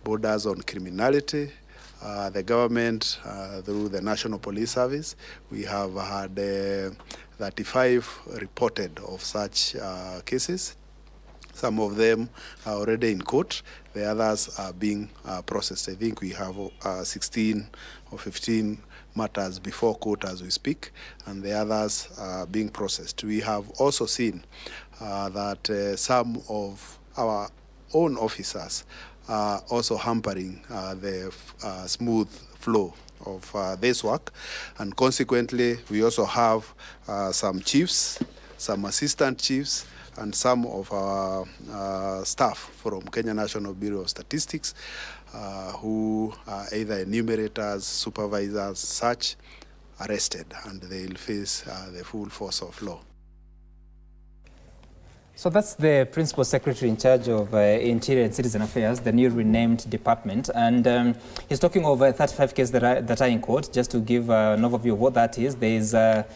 borders on criminality. The government, through the National Police Service, we have had 35 reported of such cases. Some of them are already in court. The others are being processed. I think we have 16 or 15 matters before court as we speak, and the others are being processed. We have also seen that some of our own officers are also hampering the smooth flow of this work, and consequently we also have some chiefs, some assistant chiefs, and some of our staff from Kenya National Bureau of Statistics who are either enumerators, supervisors, such, arrested, and they will face the full force of law. So that's the Principal Secretary in charge of Interior and Citizen Affairs, the new renamed department. And he's talking over 35 cases that are in court. Just to give an overview of what that is, there is a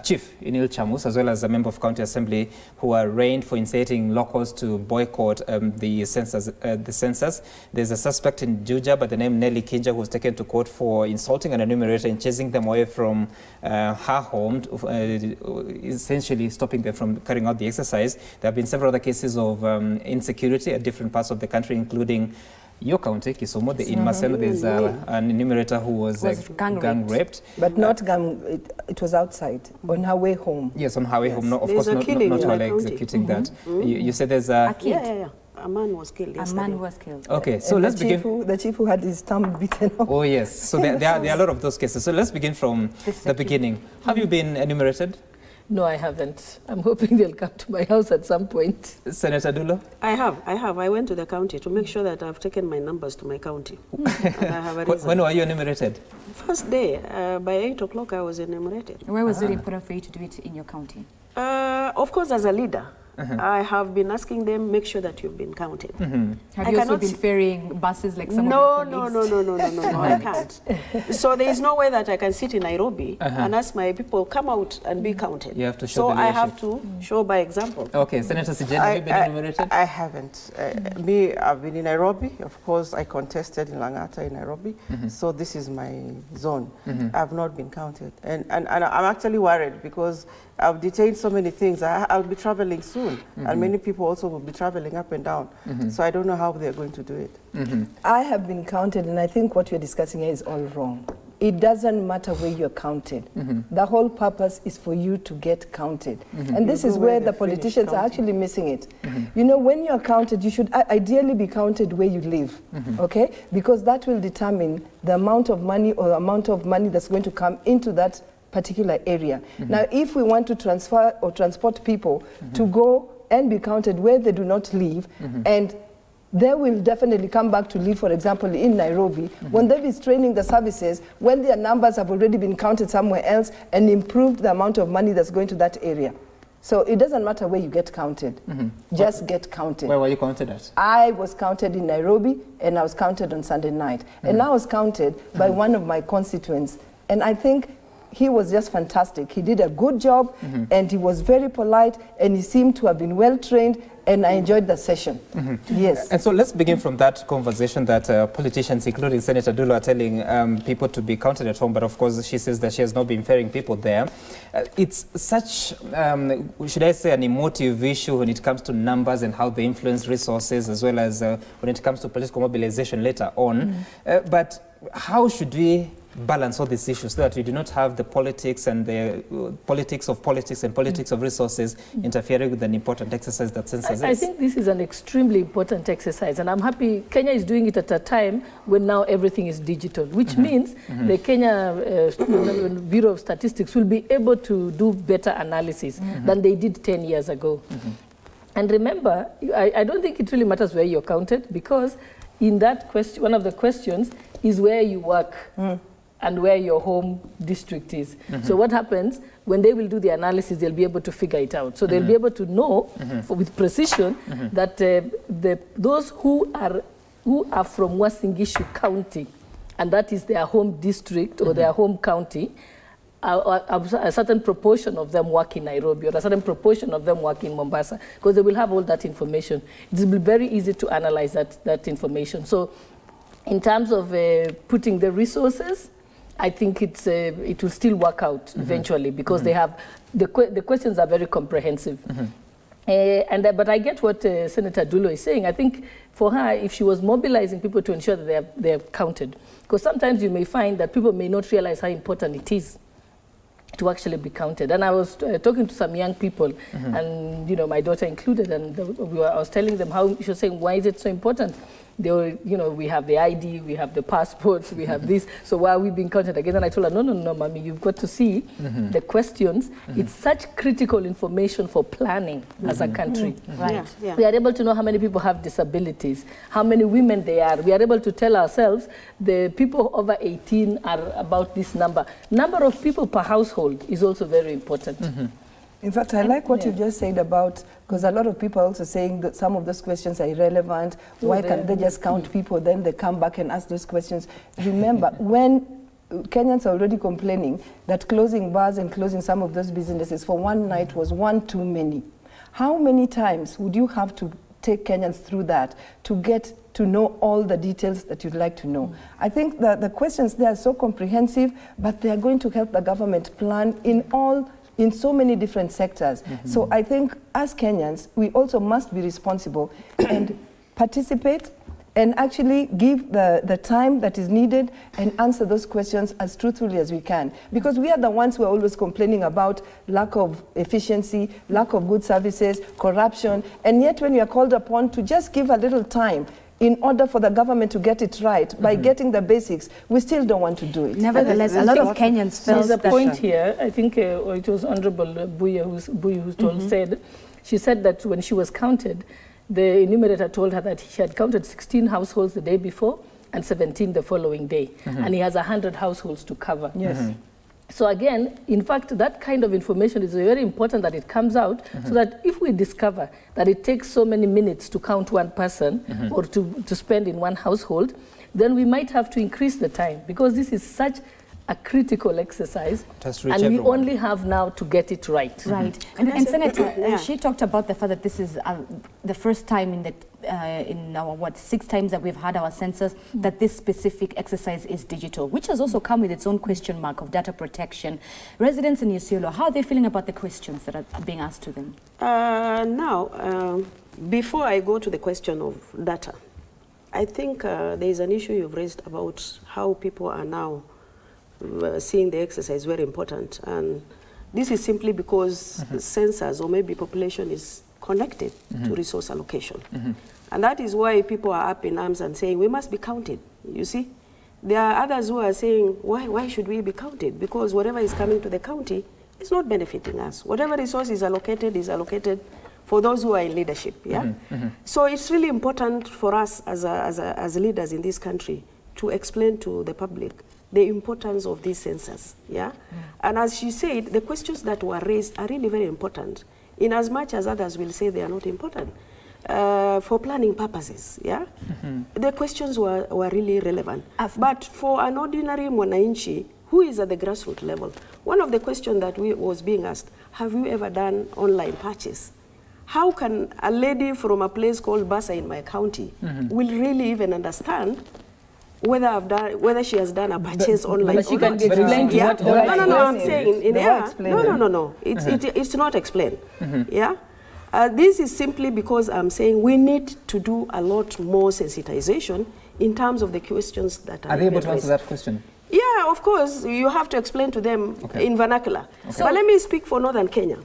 chief in Ilchamus, as well as a member of County Assembly, who are arraigned for inciting locals to boycott the census. There's a suspect in Juja by the name Nelly Kinja, who was taken to court for insulting an enumerator and chasing them away from her home, essentially stopping them from carrying out the exercise. There have been several other cases of insecurity at different parts of the country, including your county, Kisumu. In Maseno, there's an enumerator who was gang raped. But not gang, it was outside, on her way home. Yes, on her way home. No, of course, not while executing that. You said there's a... Yeah. A man was killed yesterday. A man was killed. Okay, so let's begin. The chief who had his thumb bitten off. Oh, yes. So there are a lot of those cases. So let's begin from the beginning. Have you been enumerated? No, I haven't. I'm hoping they'll come to my house at some point. Senator Dulo? I have. I went to the county to make sure that I've taken my numbers to my county. And I have a reason. When were you enumerated? First day. By 8 o'clock, I was enumerated. Why was it important for you to do it in your county? Of course, as a leader. I have been asking them, make sure that you've been counted. Have you also been ferrying buses like some of your colleagues? No, I can't. So there is no way that I can sit in Nairobi and ask my people, come out and be counted. You have to show I have to show by example. Okay, Senator Sijen, have you been enumerated? I haven't. Me, I've been in Nairobi. Of course, I contested in Langata in Nairobi. So this is my zone. I've not been counted. And I'm actually worried because I've detained so many things. I'll be traveling soon, and many people also will be traveling up and down. So I don't know how they're going to do it. I have been counted, and I think what you're discussing here is all wrong. It doesn't matter where you're counted. The whole purpose is for you to get counted. And this is where the politicians are actually missing it. You know, when you're counted, you should ideally be counted where you live, okay? Because that will determine the amount of money or the amount of money that's going to come into that particular area. Now, if we want to transfer or transport people to go and be counted where they do not live, and they will definitely come back to live, for example, in Nairobi, when they'll be straining the services, when their numbers have already been counted somewhere else and improved the amount of money that's going to that area. So it doesn't matter where you get counted, just get counted. Where were you counted at? I was counted in Nairobi, and I was counted on Sunday night. And I was counted by one of my constituents. And I think he was just fantastic. He did a good job, and he was very polite, and he seemed to have been well trained, and I enjoyed the session. Yes. And so let's begin from that conversation that politicians, including Senator Dulo, are telling people to be counted at home, but of course she says that she has not been ferrying people there. It's such, should I say, an emotive issue when it comes to numbers and how they influence resources, as well as when it comes to political mobilization later on. But how should we balance all these issues so that we do not have the politics and the politics of politics and politics of resources interfering with an important exercise that census is? I think this is an extremely important exercise, and I'm happy Kenya is doing it at a time when now everything is digital, which means the Kenya Bureau of Statistics will be able to do better analysis than they did 10 years ago. And remember, I don't think it really matters where you're counted, because in that question, one of the questions is where you work. And where your home district is. So what happens, when they will do the analysis, they'll be able to figure it out. So they'll be able to know with precision that those who are from Uasin Gishu County, and that is their home district or their home county, a certain proportion of them work in Nairobi or a certain proportion of them work in Mombasa, because they will have all that information. It will be very easy to analyze that information. So in terms of putting the resources, I think it will still work out eventually, because they have, the questions are very comprehensive. But I get what Senator Dulo is saying. I think for her, if she was mobilizing people to ensure that they are counted, because sometimes you may find that people may not realize how important it is to actually be counted. And I was talking to some young people, and you know, my daughter included, and I was telling them how, she was saying, why is it so important? They were, you know, we have the ID, we have the passports, we have this, so why are we being counted again? And I told her, no, mommy, you've got to see the questions. It's such critical information for planning as a country. Right. Yeah. We are able to know how many people have disabilities, how many women they are. We are able to tell ourselves the people over 18 are about this number. Number of people per household is also very important. In fact, I like what you just said about, because a lot of people are also saying that some of those questions are irrelevant. Why can't they just count people, then they come back and ask those questions? Remember, when Kenyans are already complaining that closing bars and closing some of those businesses for one night was one too many, how many times would you have to take Kenyans through that to get to know all the details that you'd like to know? I think that the questions there are so comprehensive, but they are going to help the government plan in so many different sectors. So I think as Kenyans, we also must be responsible and participate and actually give the time that is needed and answer those questions as truthfully as we can. Because we are the ones who are always complaining about lack of efficiency, lack of good services, corruption, and yet when you are called upon to just give a little time in order for the government to get it right, by getting the basics, we still don't want to do it. Nevertheless, a lot of Kenyans felt there's a point here, I think it was Honorable Buya who said, she said that when she was counted, the enumerator told her that she had counted 16 households the day before and 17 the following day. And he has 100 households to cover. Yes. So again, in fact, that kind of information is very important that it comes out, so that if we discover that it takes so many minutes to count one person or to spend in one household, then we might have to increase the time, because this is such a critical exercise, and we only have now to get it right. Right. And Senator, she talked about the fact that this is the first time in our 6 times that we've had our census that this specific exercise is digital, which has also come with its own question mark of data protection. Residents in Isiolo, how are they feeling about the questions that are being asked to them? Now, before I go to the question of data, I think there is an issue you've raised about how people are now seeing the exercise very important, and this is simply because census or maybe population is connected to resource allocation, and that is why people are up in arms and saying we must be counted. You see, there are others who are saying why should we be counted, because whatever is coming to the county is not benefiting us. Whatever resource is allocated for those who are in leadership. So it's really important for us as leaders in this country to explain to the public the importance of these census, and as she said, the questions that were raised are really very important, in as much as others will say they are not important. For planning purposes, the questions were really relevant. But for an ordinary mwananchi who is at the grassroots level, one of the questions that was being asked, have you ever done online purchase? How can a lady from a place called Basa in my county will really even understand whether she has done a purchase online but she can explain to what I'm saying no, it's not explained. This is simply because I'm saying we need to do a lot more sensitization in terms of the questions that are they able to answer that question? Yeah, of course, you have to explain to them in vernacular. So, but let me speak for Northern Kenya.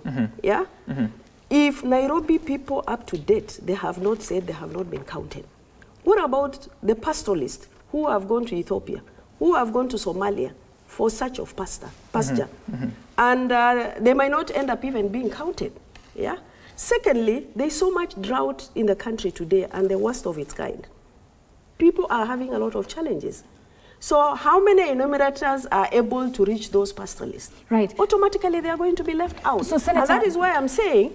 If Nairobi people up to date, they have not said they have not been counted. What about the pastoralists who have gone to Ethiopia, who have gone to Somalia for search of pasture? And they might not end up even being counted. Secondly, there's so much drought in the country today, and the worst of its kind. People are having a lot of challenges. So how many enumerators are able to reach those pastoralists? Right. Automatically, they are going to be left out. So, Senator, and that is why I'm saying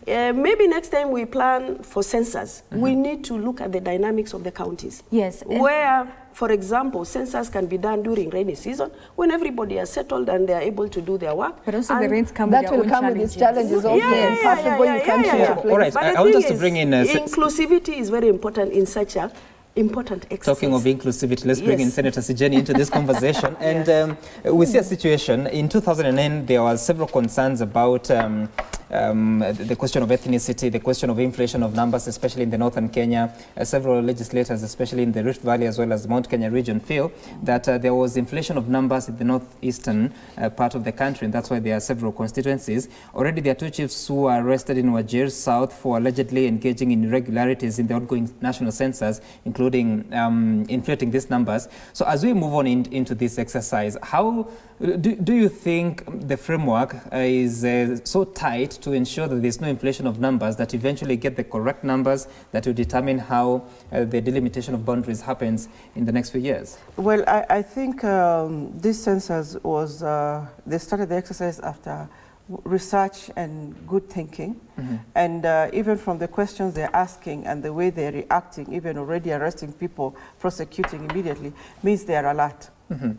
maybe next time we plan for census, we need to look at the dynamics of the counties. Yes. Where, for example, census can be done during rainy season when everybody is settled and they are able to do their work. But also the rains come that with their will own come challenges. with its challenges also. You can't All right, But I want us to bring in... inclusivity is very important in such a important exercise. Talking of inclusivity, let's bring in Senator Sijeni into this conversation. And we see a situation. In 2009, there were several concerns about the question of ethnicity, the question of inflation of numbers, especially in the northern Kenya. Several legislators, especially in the Rift Valley as well as the Mount Kenya region, feel that there was inflation of numbers in the northeastern part of the country, and that's why there are several constituencies. Already there are 2 chiefs who are arrested in Wajir South for allegedly engaging in irregularities in the ongoing national census, including inflating these numbers. So as we move on into this exercise, how do you think the framework is so tight to ensure that there's no inflation of numbers, that eventually get the correct numbers that will determine how the delimitation of boundaries happens in the next few years? Well, I think this census was, they started the exercise after research and good thinking. And even from the questions they're asking and the way they're reacting, even already arresting people, prosecuting immediately, means they are alert.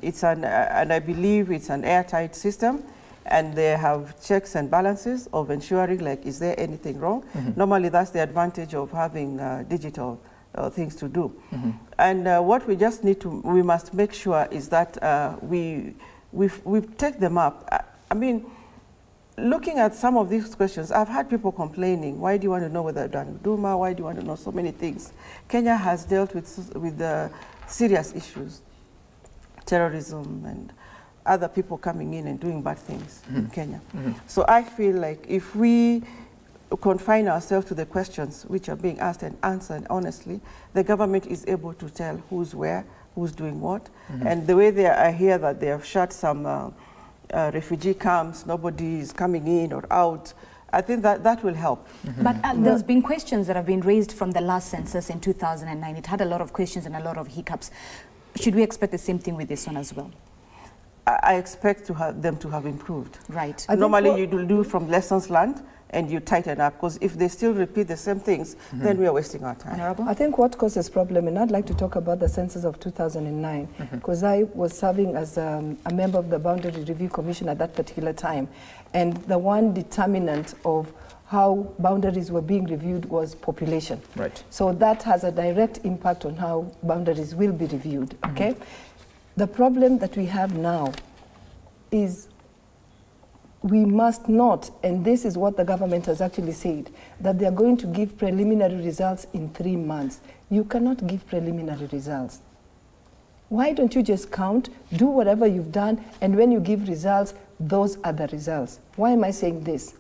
It's and I believe it's an airtight system, and they have checks and balances of ensuring, like, is there anything wrong? Normally, that's the advantage of having digital things to do. And what we just need to, we must make sure is that we take them up. I mean, looking at some of these questions, I've had people complaining, why do you want to know whether I've done Duma? Why do you want to know so many things? Kenya has dealt with the serious issues, terrorism and other people coming in and doing bad things in Kenya. So I feel like if we confine ourselves to the questions which are being asked and answered honestly, the government is able to tell who's where, who's doing what. And the way I hear that they have shut some refugee camps, nobody is coming in or out, I think that will help. But there's been questions that have been raised from the last census in 2009. It had a lot of questions and a lot of hiccups. Should we expect the same thing with this one as well? I expect them to have improved. Right. Normally you do from lessons learned and you tighten up, because if they still repeat the same things, then we are wasting our time. Honorable? I think what causes problem, and I'd like to talk about the census of 2009, because I was serving as a member of the Boundary Review Commission at that particular time, and the one determinant of how boundaries were being reviewed was population. Right. So that has a direct impact on how boundaries will be reviewed, okay? The problem that we have now is we must not, and this is what the government has actually said, that they are going to give preliminary results in 3 months. You cannot give preliminary results. Why don't you just count, do whatever you've done, and when you give results, those are the results. Why am I saying this?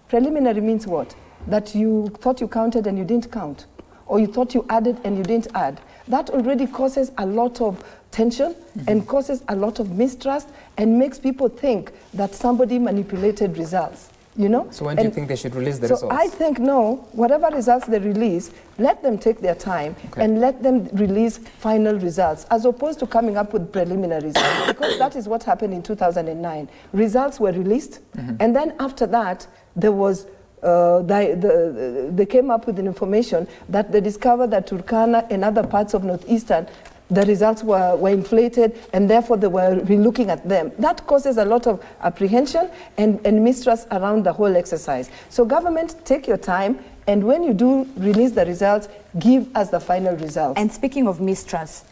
Preliminary means what? That you thought you counted and you didn't count, or you thought you added and you didn't add. That already causes a lot of tension and causes a lot of mistrust and makes people think that somebody manipulated results, you know? So when do you think they should release the results? I think no, whatever results they release, let them take their time and let them release final results, as opposed to coming up with preliminaries, because that is what happened in 2009. Results were released, and then after that, there was they came up with an information that they discovered that Turkana and other parts of Northeastern, the results were inflated, and therefore they were relooking at them. That causes a lot of apprehension and mistrust around the whole exercise. So government, take your time, and when you do release the results, give us the final results. And speaking of mistrust,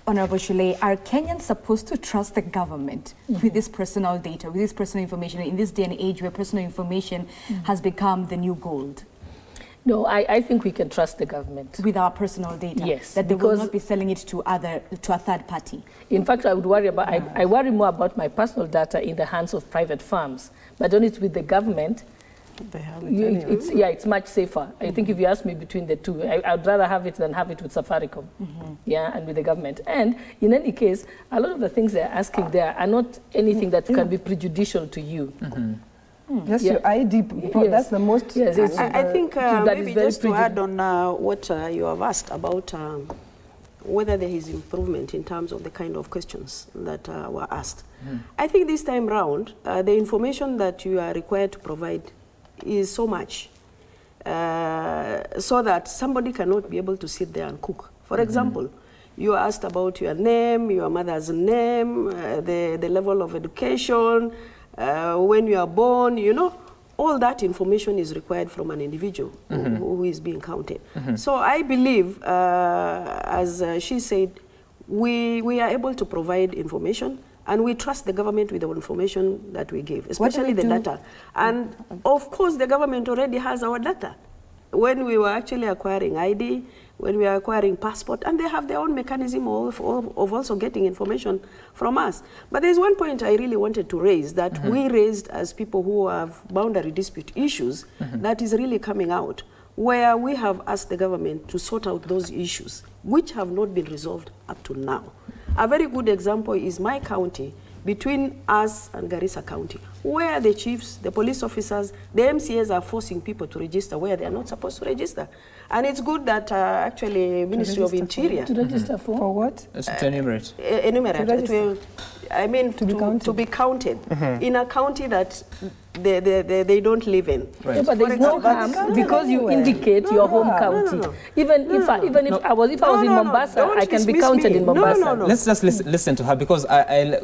Honorable Shule, are Kenyans supposed to trust the government with this personal data, with this personal information, in this day and age where personal information has become the new gold? No, I think we can trust the government. With our personal data? Yes. That they will not be selling it to a third party? In fact, I would worry about, I worry more about my personal data in the hands of private firms. But when it's with the government, it's much safer. I think if you ask me between the two, I'd rather have it than have it with Safaricom, and with the government. And in any case, a lot of the things they're asking there are not anything that can be prejudicial to you. Just your ID, that's the most... Yes, I think maybe just to add on what you have asked about whether there is improvement in terms of the kind of questions that were asked. I think this time round, the information that you are required to provide is so much so that somebody cannot be able to sit there and cook. For example, you are asked about your name, your mother's name, the level of education, when you are born, you know, all that information is required from an individual who is being counted. So I believe, as she said, we are able to provide information, and we trust the government with the information that we give, especially the data. And of course, the government already has our data. When we were actually acquiring ID, when we are acquiring passport, and they have their own mechanism of also getting information from us. But there's one point I really wanted to raise that we raised as people who have boundary dispute issues that is really coming out, where we have asked the government to sort out those issues, which have not been resolved up to now. A very good example is my county, between us and Garissa County, where the chiefs, the police officers, the MCAs are forcing people to register where they are not supposed to register. And it's good that actually Ministry of Interior... To register for what? To enumerate. Enumerate. I mean, to be counted in a county that they don't live in. Right. Yeah, but there's no harm because you indicate your home county. Even if I was in Mombasa, I can be counted in Mombasa. Let's just listen to her, because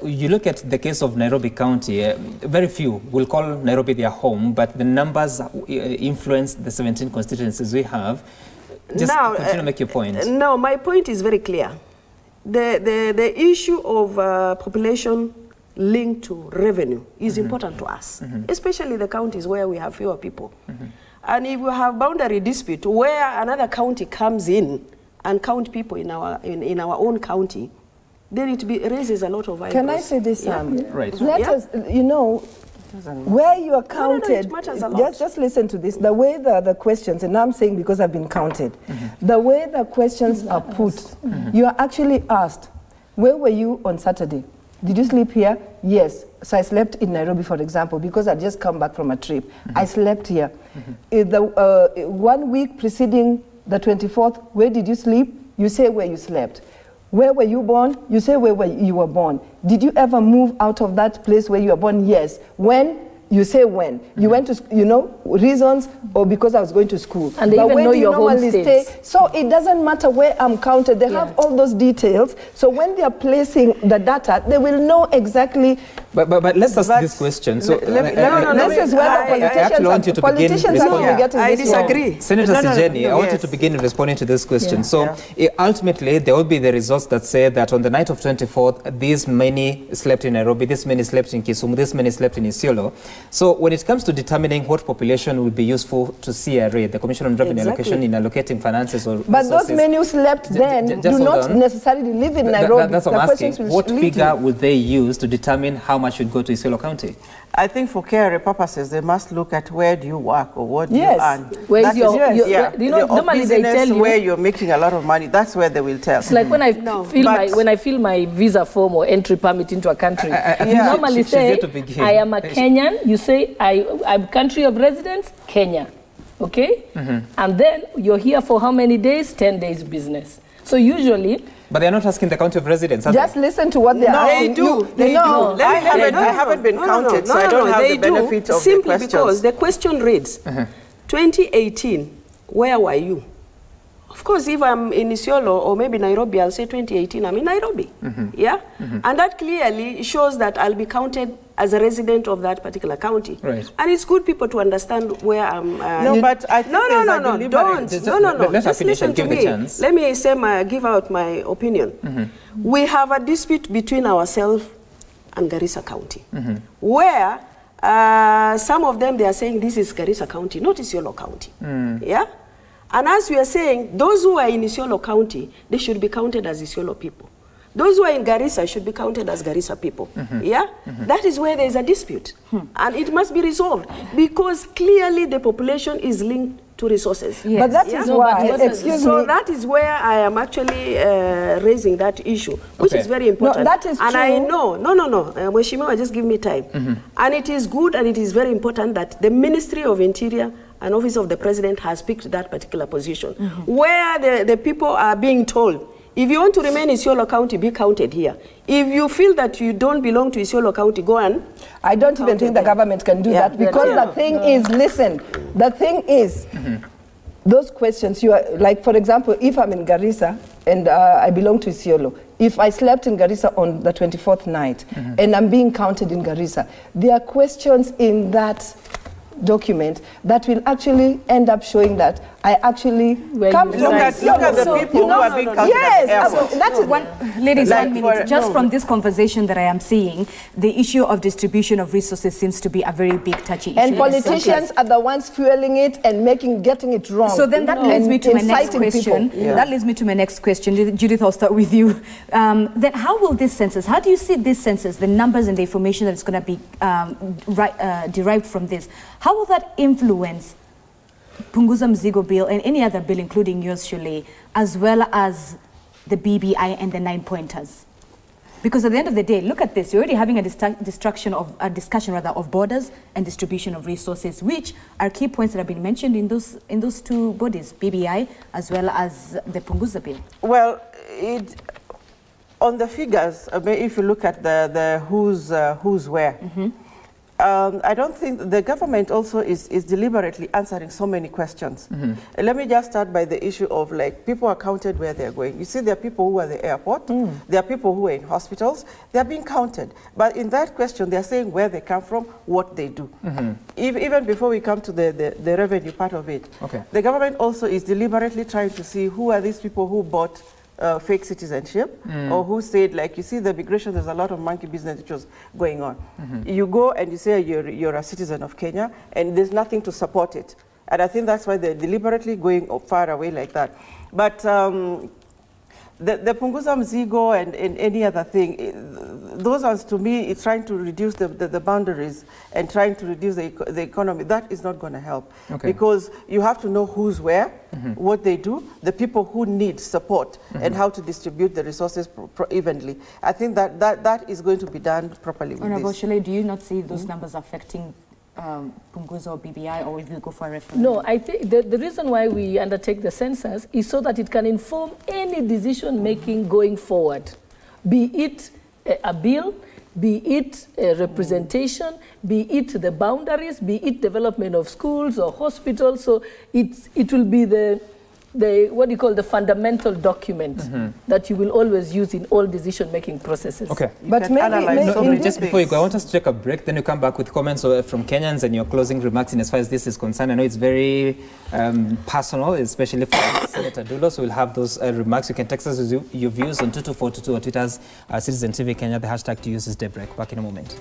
you look at the case of Nairobi County, very few will call Nairobi their home, but the numbers influence the 17 constituencies we have. Just continue to make your point. No, my point is very clear. The issue of population linked to revenue is important to us, especially the counties where we have fewer people. And if we have boundary dispute where another county comes in and count people in our own county, then it raises a lot of eyebrows. Can I say this, Sam? Right. Let us, you know, where you are counted, it matters a lot. just listen to this, the way the questions, and I'm saying because I've been counted, the way the questions are put, you are actually asked, where were you on Saturday? Did you sleep here? Yes. So I slept in Nairobi, for example, because I just come back from a trip. I slept here. 1 week preceding the 24th, where did you sleep? You say where you slept. Where were you born? You say where you were born. Did you ever move out of that place where you were born? Yes. When? You say when. You went to, you know, reasons, or because I was going to school. And they but even where know do you your home normally states. stay? So it doesn't matter where I'm counted. They have all those details. So when they are placing the data, they will know exactly. But let's ask this question. So this is where the politicians are getting I this wrong. disagree. Senator Sijeni, I want you to begin responding to this question. So ultimately, there will be the results that say that on the night of 24th, these many slept in Nairobi, this many slept in Kisumu, this many slept in Isiolo. So when it comes to determining what population will be useful to CRA, the Commission on Revenue Allocation, in allocating finances or but resources, those men who slept then do not necessarily live in Nairobi. That's what I'm asking. What figure would they use to determine how much should go to Isiolo County? I think for KRA purposes, they must look at where do you work or what do you earn. Where is your you know, normally they tell you where you're making a lot of money. that's where they will tell. It's like when I fill my visa form or entry permit into a country. You normally say I am a Kenyan. You say I'm country of residence, Kenya. Okay? And then you're here for how many days? 10 days business. So usually. But they're not asking the country of residence. Just listen to what they are asking. They do. I haven't been counted, so I don't have the benefit of the questions. Simply because the question reads, 2018, where were you? Of course, if I'm in Isiolo or maybe Nairobi, I'll say 2018, I'm in Nairobi. Yeah? And that clearly shows that I'll be counted as a resident of that particular county. Right. And it's good people to understand where I'm... but I think don't. Just listen to me. Let me say give out my opinion. We have a dispute between ourselves and Garissa County, where some of them, they are saying this is Garissa County, not Isiolo County. Yeah? And as we are saying, those who are in Isiolo County, they should be counted as Isiolo people. Those who are in Garissa should be counted as Garissa people. Yeah? That is where there is a dispute. And it must be resolved because clearly the population is linked to resources. Yes. But that is why, so that is where I am actually raising that issue, which is very important. No, that is and true. I know, Mheshimiwa, just give me time. And it is good and it is very important that the Ministry of Interior and Office of the President has picked that particular position, where the people are being told, If you want to remain in Isiolo County, be counted here. If you feel that you don't belong to Isiolo County, go on. I don't even think the government can do that, because the thing is, listen, the thing is, those questions, you are, like, for example, if I'm in Garissa and I belong to Isiolo, if I slept in Garissa on the 24th night and I'm being counted in Garissa, there are questions in that document that will actually end up showing that I actually come from look at the people who are being counted yes, at the airport. that is Ladies, 1 minute. Just from this conversation that I am seeing, the issue of distribution of resources seems to be a very big touchy issue. And politicians are the ones fueling it and getting it wrong. So then that leads me to my next question. That leads me to my next question. Judith, I'll start with you. Then how will this census, how do you see this census, the numbers and the information that's going to be derived from this, how will that influence Punguza Mzigo bill and any other bill, including yours, Shule, as well as the BBI and the 9 pointers? Because at the end of the day, look at this. You're already having a discussion of borders and distribution of resources, which are key points that have been mentioned in those two bodies, BBI as well as the Punguza bill. Well, on the figures, if you look at the who's where, I don't think the government also is deliberately answering so many questions. Let me just start by the issue of, like, people are counted where they're going. You see, there are people who are at the airport, there are people who are in hospitals, they're being counted. But in that question, they're saying where they come from, what they do. Even before we come to the revenue part of it, the government also is deliberately trying to see who are these people who bought fake citizenship, or who said, like, you see, the migration, there's a lot of monkey business which was going on. You go and you say you're a citizen of Kenya, and there's nothing to support it. And I think that's why they're deliberately going far away like that. But the Punguza Mzigo and any other thing, those ones, to me, it's trying to reduce the boundaries and trying to reduce the economy. That is not going to help. Because you have to know who's where, what they do, the people who need support, and how to distribute the resources evenly. I think that is going to be done properly with Honorable this. Shule, do you not see those numbers affecting Punguza or BBI, or if you go for a referendum? No, I think the reason why we undertake the census is so that it can inform any decision making going forward, be it a bill, be it a representation, be it the boundaries, be it development of schools or hospitals. So it will be the what do you call, the fundamental document that you will always use in all decision-making processes. Okay. But maybe just before you go, I want us to take a break, then you come back with comments from Kenyans and your closing remarks in as far as this is concerned. I know it's very personal, especially for Senator Dulo, so we'll have those remarks. You can text us with your views on 22422 or Twitter's Citizen TV Kenya. The hashtag to use is Daybreak. Back in a moment.